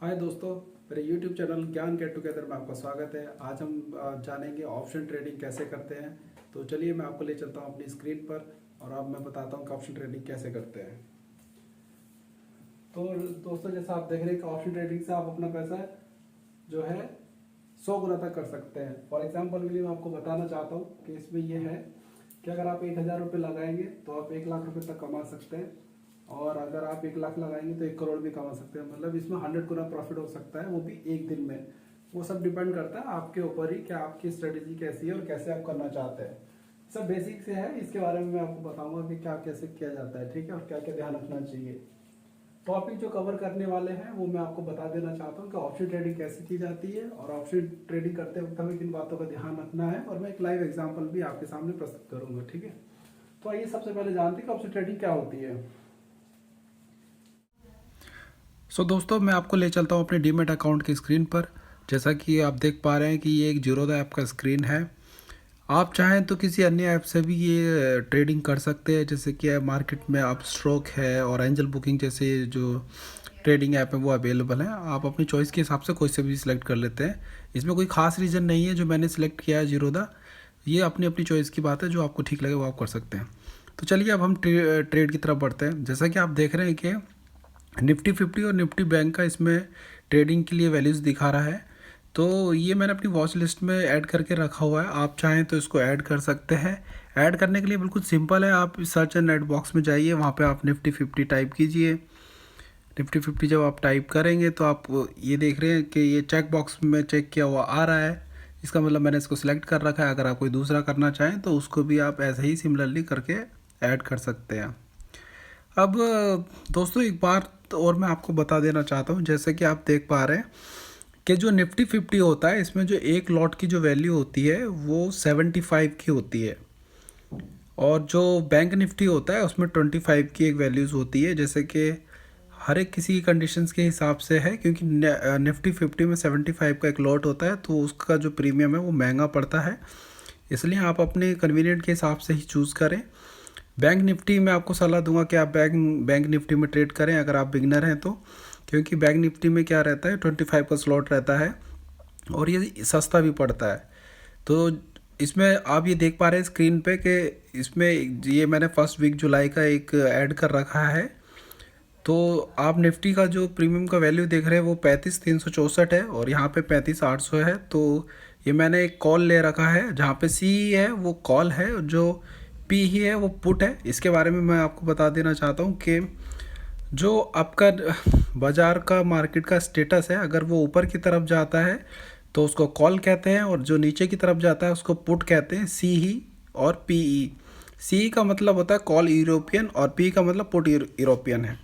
हाय दोस्तों, मेरे YouTube channel ज्ञान गेट टुगेदर में आपका स्वागत है। आज हम जानेंगे ऑप्शन ट्रेडिंग कैसे करते हैं। तो चलिए मैं आपको ले चलता हूँ अपनी स्क्रीन पर और अब मैं बताता हूँ कि ऑप्शन ट्रेडिंग कैसे करते हैं। तो दोस्तों, जैसा आप देख रहे हैं कि ऑप्शन ट्रेडिंग से आप अपना पैसा जो है 100 गुना तक कर सकते हैं। फॉर एग्जाम्पल के लिए मैं आपको बताना चाहता हूँ कि इसमें ये है कि अगर आप 1000 रुपये लगाएंगे तो आप 1 लाख रुपये तक कमा सकते हैं, और अगर आप 1 लाख लगाएंगे तो 1 करोड़ भी कमा सकते हैं। मतलब इसमें 100 गुना प्रॉफिट हो सकता है, वो भी एक दिन में। वो सब डिपेंड करता है आपके ऊपर ही कि आपकी स्ट्रेटेजी कैसी है और कैसे आप करना चाहते हैं। सब बेसिक से है, इसके बारे में मैं आपको बताऊंगा कि क्या कैसे किया जाता है, ठीक है, और क्या क्या ध्यान रखना चाहिए। टॉपिक जो कवर करने वाले हैं वो मैं आपको बता देना चाहता हूँ कि ऑप्शन ट्रेडिंग कैसे की जाती है और ऑप्शन ट्रेडिंग करते वक्त हमें किन बातों का ध्यान रखना है, और मैं एक लाइव एग्जांपल भी आपके सामने प्रस्तुत करूंगा, ठीक है। तो आइए सबसे पहले जानते हैं कि ऑप्शन ट्रेडिंग क्या होती है। दोस्तों, मैं आपको ले चलता हूँ अपने डीमेट अकाउंट की स्क्रीन पर। जैसा कि आप देख पा रहे हैं कि ये एक जीरोधा ऐप का स्क्रीन है। आप चाहें तो किसी अन्य ऐप से भी ये ट्रेडिंग कर सकते हैं, जैसे कि मार्केट में आप स्ट्रोक है और एंजल बुकिंग जैसे जो ट्रेडिंग ऐप है वो अवेलेबल है। आप अपनी चॉइस के हिसाब से कोई से भी सिलेक्ट कर लेते हैं। इसमें कोई खास रीज़न नहीं है जो मैंने सिलेक्ट किया है जीरोधा। ये अपनी अपनी चॉइस की बात है, जो आपको ठीक लगे वो आप कर सकते हैं। तो चलिए अब हम ट्रेड की तरफ बढ़ते हैं। जैसा कि आप देख रहे हैं कि निफ्टी 50 और निफ्टी बैंक का इसमें ट्रेडिंग के लिए वैल्यूज़ दिखा रहा है। तो ये मैंने अपनी वॉच लिस्ट में ऐड करके रखा हुआ है। आप चाहें तो इसको ऐड कर सकते हैं। ऐड करने के लिए बिल्कुल सिंपल है, आप सर्च एंड नेट बॉक्स में जाइए, वहाँ पे आप निफ्टी 50 टाइप कीजिए। निफ्टी 50 जब आप टाइप करेंगे तो आप ये देख रहे हैं कि ये चेक बॉक्स में चेक किया हुआ आ रहा है। इसका मतलब मैंने इसको सिलेक्ट कर रखा है। अगर आप कोई दूसरा करना चाहें तो उसको भी आप ऐसे ही सिमिलरली करके ऐड कर सकते हैं। अब दोस्तों, एक बात और मैं आपको बता देना चाहता हूँ। जैसे कि आप देख पा रहे हैं कि जो निफ्टी 50 होता है, इसमें जो एक लॉट की जो वैल्यू होती है वो 75 की होती है, और जो बैंक निफ्टी होता है उसमें 25 की एक वैल्यूज़ होती है। जैसे कि हर एक किसी की कंडीशंस के हिसाब से है, क्योंकि निफ्टी 50 में 75 का एक लॉट होता है तो उसका जो प्रीमियम है वो महंगा पड़ता है। इसलिए आप अपने कन्वीनियंट के हिसाब से ही चूज़ करें। बैंक निफ्टी में आपको सलाह दूंगा कि आप बैंक निफ्टी में ट्रेड करें अगर आप बिगनर हैं तो, क्योंकि बैंक निफ्टी में क्या रहता है 25 का स्लॉट रहता है और ये सस्ता भी पड़ता है। तो इसमें आप ये देख पा रहे हैं स्क्रीन पे कि इसमें ये मैंने फर्स्ट वीक जुलाई का एक ऐड कर रखा है। तो आप निफ्टी का जो प्रीमियम का वैल्यू देख रहे हैं वो 35,364 है और यहाँ पे 35,800 है। तो ये मैंने एक कॉल ले रखा है, जहाँ पे सी है वो कॉल है, जो पी ही है वो पुट है। इसके बारे में मैं आपको बता देना चाहता हूँ कि जो आपका बाज़ार का मार्केट का स्टेटस है, अगर वो ऊपर की तरफ जाता है तो उसको कॉल कहते हैं, और जो नीचे की तरफ जाता है उसको पुट कहते हैं। सी ही और पी ई। सी का मतलब होता है कॉल यूरोपियन और पी का मतलब पुट यूरोपियन है।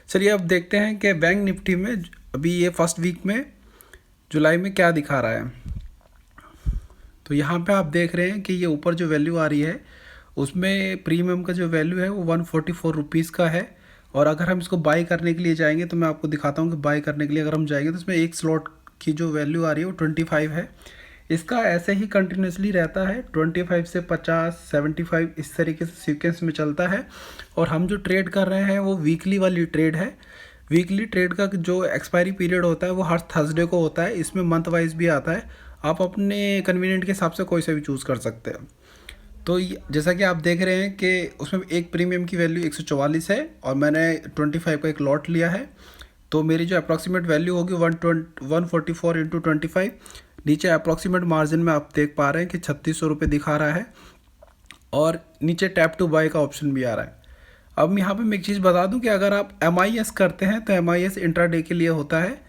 चलिए अब देखते हैं कि बैंक निफ्टी में अभी ये फर्स्ट वीक में जुलाई में क्या दिखा रहा है। तो यहाँ पे आप देख रहे हैं कि ये ऊपर जो वैल्यू आ रही है उसमें प्रीमियम का जो वैल्यू है वो 144 रुपीज़ का है। और अगर हम इसको बाई करने के लिए जाएंगे तो मैं आपको दिखाता हूँ कि बाई करने के लिए अगर हम जाएंगे तो इसमें एक स्लॉट की जो वैल्यू आ रही है वो 25 है। इसका ऐसे ही कंटिन्यूसली रहता है, 25 से 50, 75 इस तरीके से सीक्वेंस में चलता है। और हम जो ट्रेड कर रहे हैं वो वीकली वाली ट्रेड है। वीकली ट्रेड का जो एक्सपायरी पीरियड होता है वो हर थर्सडे को होता है। इसमें मंथ वाइज भी आता है, आप अपने कन्वीनियंट के हिसाब से कोई से भी चूज़ कर सकते हैं। तो जैसा कि आप देख रहे हैं कि उसमें एक प्रीमियम की वैल्यू 144 है और मैंने 25 का एक लॉट लिया है। तो मेरी जो अप्रॉक्सीमेट वैल्यू होगी 144 इंटू 25। नीचे अप्रॉक्सीमेट मार्जिन में आप देख पा रहे हैं कि 3600 रुपये दिखा रहा है, और नीचे टैप टू बाय का ऑप्शन भी आ रहा है। अब यहाँ पे मैं एक चीज़ बता दूं कि अगर आप MIS करते हैं तो MIS इंट्राडे के लिए होता है,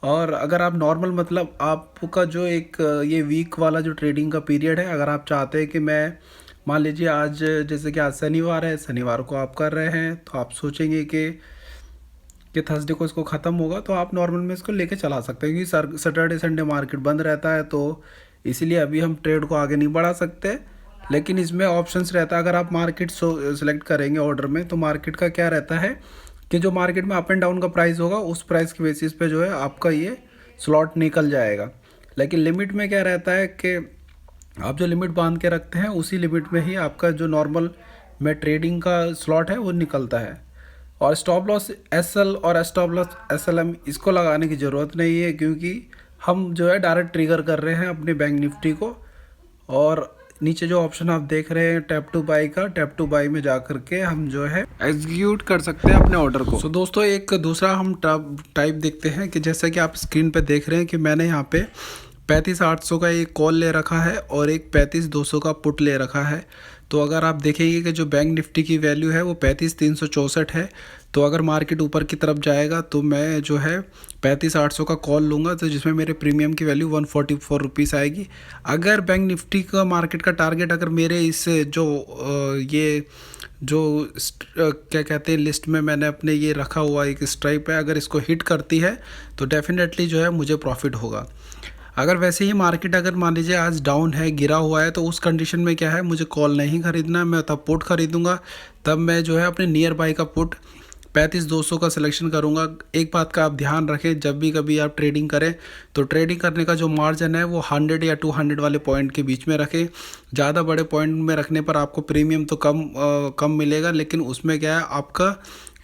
और अगर आप नॉर्मल मतलब आपका जो एक ये वीक वाला जो ट्रेडिंग का पीरियड है, अगर आप चाहते हैं कि मैं मान लीजिए आज जैसे कि आज शनिवार है, शनिवार को आप कर रहे हैं तो आप सोचेंगे कि थर्सडे को इसको ख़त्म होगा, तो आप नॉर्मल में इसको लेके चला सकते हैं, क्योंकि सैटरडे संडे मार्केट बंद रहता है तो इसीलिए अभी हम ट्रेड को आगे नहीं बढ़ा सकते। लेकिन इसमें ऑप्शंस रहता है, अगर आप मार्केट सेलेक्ट करेंगे ऑर्डर में तो मार्केट का क्या रहता है कि जो मार्केट में अप एंड डाउन का प्राइस होगा उस प्राइस के बेसिस पे जो है आपका ये स्लॉट निकल जाएगा। लेकिन लिमिट में क्या रहता है कि आप जो लिमिट बांध के रखते हैं उसी लिमिट में ही आपका जो नॉर्मल में ट्रेडिंग का स्लॉट है वो निकलता है। और स्टॉप लॉस SL और स्टॉप लॉस SLM इसको लगाने की ज़रूरत नहीं है, क्योंकि हम जो है डायरेक्ट ट्रिगर कर रहे हैं अपने बैंक निफ्टी को। और नीचे जो ऑप्शन आप देख रहे हैं टैप टू बाई का, टैप टू बाई में जा करके हम जो है एग्जीक्यूट कर सकते हैं अपने ऑर्डर को। दोस्तों एक दूसरा हम टाइप देखते हैं कि जैसा कि आप स्क्रीन पे देख रहे हैं कि मैंने यहाँ पे 35,800 का एक कॉल ले रखा है और एक 35,200 का पुट ले रखा है। तो अगर आप देखेंगे कि जो बैंक निफ्टी की वैल्यू है वो 35,364 है, तो अगर मार्केट ऊपर की तरफ जाएगा तो मैं जो है 35,800 का कॉल लूँगा, तो जिसमें मेरे प्रीमियम की वैल्यू 144 रुपीज़ आएगी। अगर बैंक निफ्टी का मार्केट का टारगेट अगर मेरे इस जो ये जो क्या कहते हैं लिस्ट में मैंने अपने ये रखा हुआ एक स्ट्राइप है, अगर इसको हिट करती है तो डेफिनेटली जो है मुझे प्रॉफिट होगा। अगर वैसे ही मार्केट अगर मान लीजिए आज डाउन है, गिरा हुआ है, तो उस कंडीशन में क्या है, मुझे कॉल नहीं खरीदना है, मैं तब पुट खरीदूंगा। तब मैं जो है अपने नियर बाई का पुट 35,200 का सिलेक्शन करूंगा। एक बात का आप ध्यान रखें, जब भी कभी आप ट्रेडिंग करें तो ट्रेडिंग करने का जो मार्जिन है वो 100 या 200 वाले पॉइंट के बीच में रखें। ज़्यादा बड़े पॉइंट में रखने पर आपको प्रीमियम तो कम मिलेगा, लेकिन उसमें क्या है आपका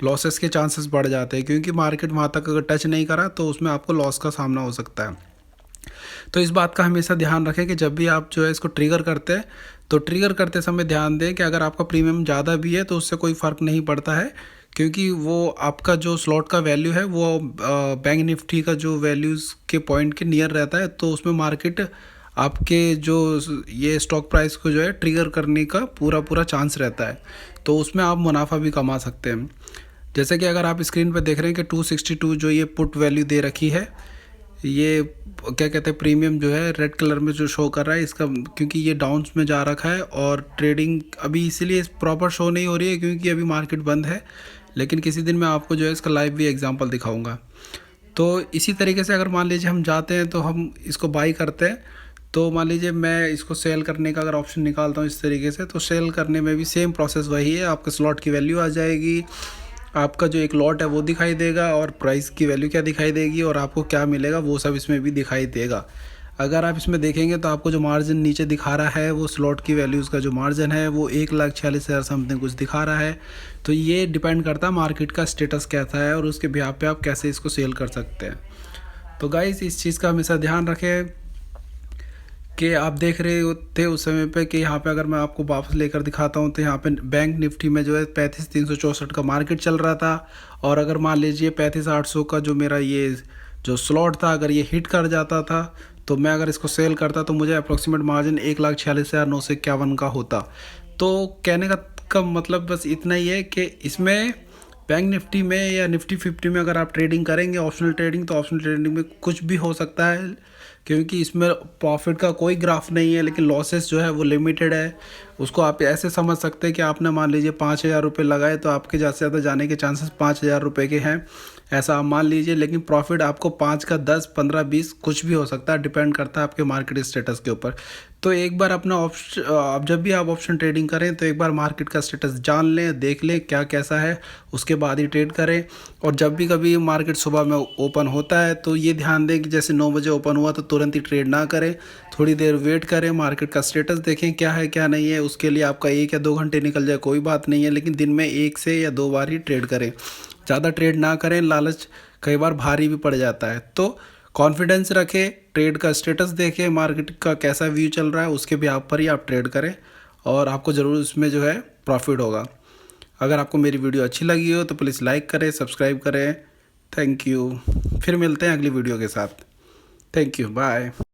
लॉसेस के चांसेस बढ़ जाते हैं, क्योंकि मार्केट वहाँ तक अगर टच नहीं करा तो उसमें आपको लॉस का सामना हो सकता है। तो इस बात का हमेशा ध्यान रखें कि जब भी आप जो है इसको ट्रिगर करते हैं तो ट्रिगर करते समय ध्यान दें कि अगर आपका प्रीमियम ज़्यादा भी है तो उससे कोई फ़र्क नहीं पड़ता है, क्योंकि वो आपका जो स्लॉट का वैल्यू है वो बैंक निफ्टी का जो वैल्यूज़ के पॉइंट के नियर रहता है, तो उसमें मार्केट आपके जो ये स्टॉक प्राइस को जो है ट्रिगर करने का पूरा चांस रहता है, तो उसमें आप मुनाफा भी कमा सकते हैं। जैसे कि अगर आप स्क्रीन पर देख रहे हैं कि 262 जो ये पुट वैल्यू दे रखी है, ये क्या कहते हैं प्रीमियम जो है रेड कलर में जो शो कर रहा है इसका, क्योंकि ये डाउन्स में जा रखा है और ट्रेडिंग अभी इसीलिए प्रॉपर शो नहीं हो रही है क्योंकि अभी मार्केट बंद है, लेकिन किसी दिन मैं आपको जो है इसका लाइव भी एग्जांपल दिखाऊंगा। तो इसी तरीके से अगर मान लीजिए हम जाते हैं तो हम इसको बाई करते हैं, तो मान लीजिए मैं इसको सेल करने का अगर ऑप्शन निकालता हूँ इस तरीके से, तो सेल करने में भी सेम प्रोसेस वही है, आपके स्लॉट की वैल्यू आ जाएगी, आपका जो एक लॉट है वो दिखाई देगा और प्राइस की वैल्यू क्या दिखाई देगी और आपको क्या मिलेगा वो सब इसमें भी दिखाई देगा। अगर आप इसमें देखेंगे तो आपको जो मार्जिन नीचे दिखा रहा है वो स्लॉट की वैल्यूज़ का जो मार्जिन है वो 1,46,000 समथिंग कुछ दिखा रहा है। तो ये डिपेंड करता है मार्केट का स्टेटस कैसा है और उसके बिहाफ पे आप कैसे इसको सेल कर सकते हैं। तो गाइस इस चीज़ का हमेशा ध्यान रखें कि आप देख रहे थे उस समय पे कि यहाँ पे अगर मैं आपको वापस लेकर दिखाता हूँ तो यहाँ पे बैंक निफ्टी में जो है 35,364 का मार्केट चल रहा था, और अगर मान लीजिए 35,800 का जो मेरा ये जो स्लॉट था अगर ये हिट कर जाता था तो मैं अगर इसको सेल करता तो मुझे अप्रोक्सीमेट मार्जिन 1,46,951 का होता। तो कहने का मतलब बस इतना ही है कि इसमें बैंक निफ्टी में या निफ्टी 50 में अगर आप ट्रेडिंग करेंगे ऑप्शनल ट्रेडिंग, तो ऑप्शनल ट्रेडिंग में कुछ भी हो सकता है, क्योंकि इसमें प्रॉफिट का कोई ग्राफ नहीं है, लेकिन लॉसेस जो है वो लिमिटेड है। उसको आप ऐसे समझ सकते हैं कि आपने मान लीजिए 5,000 रुपये लगाए तो आपके ज़्यादा से ज़्यादा जाने के चांसेस 5,000 रुपये के हैं, ऐसा आप मान लीजिए, लेकिन प्रॉफिट आपको 5 का 10, 15, 20 कुछ भी हो सकता है, डिपेंड करता है आपके मार्केट स्टेटस के ऊपर। तो एक बार अपना ऑप्शन आप जब भी आप ऑप्शन ट्रेडिंग करें तो एक बार मार्केट का स्टेटस जान लें, देख लें क्या कैसा है, उसके बाद ही ट्रेड करें। और जब भी कभी मार्केट सुबह में ओपन होता है तो ये ध्यान दें कि जैसे 9 बजे ओपन हुआ तो तुरंत ही ट्रेड ना करें, थोड़ी देर वेट करें, मार्केट का स्टेटस देखें क्या है क्या नहीं है। उसके लिए आपका 1 या 2 घंटे निकल जाए कोई बात नहीं है, लेकिन दिन में 1 से या 2 बार ही ट्रेड करें, ज़्यादा ट्रेड ना करें, लालच कई बार भारी भी पड़ जाता है। तो कॉन्फिडेंस रखें, ट्रेड का स्टेटस देखें, मार्केट का कैसा व्यू चल रहा है उसके भी आप पर ही आप ट्रेड करें और आपको ज़रूर उसमें जो है प्रॉफिट होगा। अगर आपको मेरी वीडियो अच्छी लगी हो तो प्लीज़ लाइक करें, सब्सक्राइब करें। Thank you. फिर मिलते हैं अगली वीडियो के साथ। Thank you, bye.